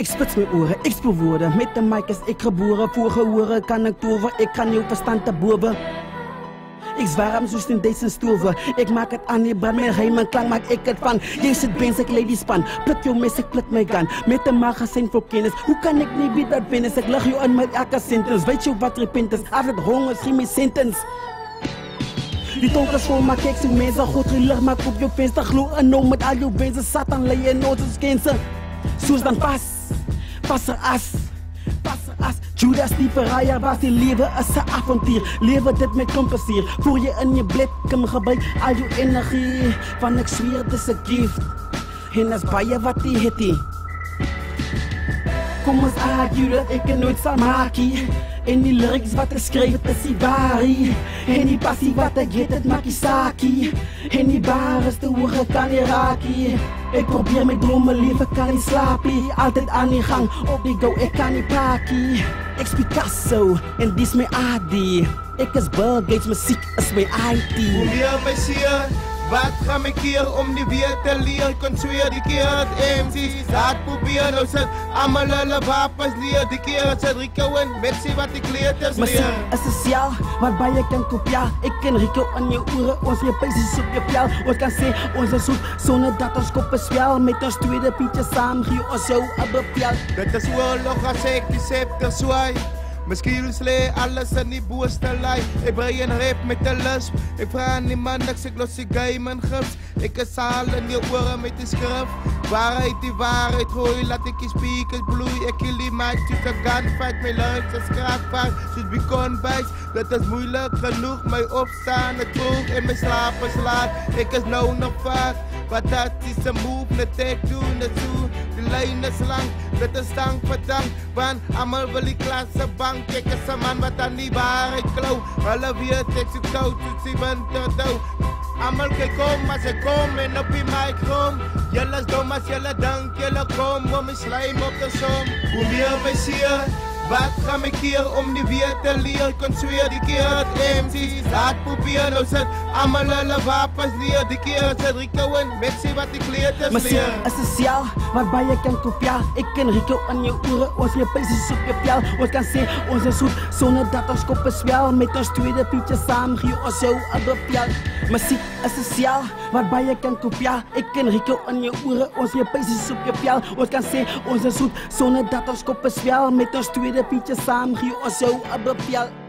Ik spits mijn oren, ik speel woorden. Met de mic is ik geboren. Voor gehoren kan ik tover. Ik kan nieuw verstand te boven. Ik zwaar hem zoals in deze stoven. Ik maak het aan je brand. Met geheim en klank maak ik het van. Je zit bens, ik lady span. Pluk jou mes, ik pluk mijn gun. Met een magazijn voor kennis. Hoe kan ik niet wie dat binnen? Ik leg jou aan met elke sentence. Weet je wat repentance? Als het honger, zie mijn sentence. Die donker school maak ik zo mensen. Goed licht maak op je venster. Gloe en nou met al je wensen. Satan lei je nooit als kensen. Soos dan pas er as. Judas die verraaier was, die leven is een avontuur. Leven dit met kompasier. Voer je in je blik, kom gebruik al je energie. Van ik zweer, het is een gift. En as baie wat die het die. Kom ons argue dat ik het nooit zal maken. En die lyrics wat ik schreef, het is die waarie. En die passie wat ik het, het maak je saakie. En die bar is de hoge kan je raakie. Ik probeer mijn dromen leven, kan niet slapen. Altijd aan die gang, op die go, ik kan niet pakken. Ik speel Picasso, en die is mijn AD. Ik is Bill Gates, muziek is mijn IT. Hoe meer wij zien, wat gaan we keer om die weer te leren? Kon zweer die keer het MC's laat proberen. Nou zit allemaal hulle wapens neer. Die keer het zit Rico en Betsy wat ik leer te muziek is sociaal, waarbij je kan kopiaal. Ik ken Rico aan je oren, ons je peesjes op je pijl. Ons kan zeggen, ons is zoet, zonder dat ons koppen zwel. Met ons tweede pietje samen, gee ons zo een bepjal. Dit is oorlog als ik die scepter zwaai. Misschien slee alles in die boostelij. Ik breng een rap met de lisp. Ik vraag aan die man dat ik los die game en gips. Ik is al in je oren met die schrift. Waarheid die waarheid gooi, laat ik je speakers bloei. Ik kill die mic, shoot a gunfight. Mijn luid is kraakvaart, shoot beacon bijs. Dat is moeilijk genoeg, mij opstaan, het vroeg en mijn slapen slaat. Ik is nou nog vaak, wat dat is een move, net ik doe naartoe. De lijn is lang, dat is dank voor dank. Want allemaal wil die klasse bank. Kijk eens een man wat aan die waarheid klauw. Alle weer tekst ik zo, tot ze bent dood. Allemaal kijk om als ik kom en op die mic kom. Jullie is dom als jullie dank, jullie kom om mijn slijm op de som. Hoe meer wij zien, wat gaan we keer om die weer te leren? Kon zweer die keer het MC's laat proberen. Nou zit allemaal hulle wapens neer. Die keer het zit Rico en Betsy wat ik leer te muziek is sociaal, waarbij je kan kopiaal. Ik ken Rico aan je oren, ons je peesjes op je pijl. Ons kan zeggen, ons is zoet, zonder dat ons koppen zwel. Met ons tweede pietje samen, gee ons zo een bepjal. Muziek is sociaal, waarbij je kan kopiaal. Ik ken Rico aan je oren, ons je peesjes op je pijl. Ons kan zeggen, ons is zoet, zonder dat ons koppen zwel. Met ons tweede pietje samen, gee ons zo een bepjal.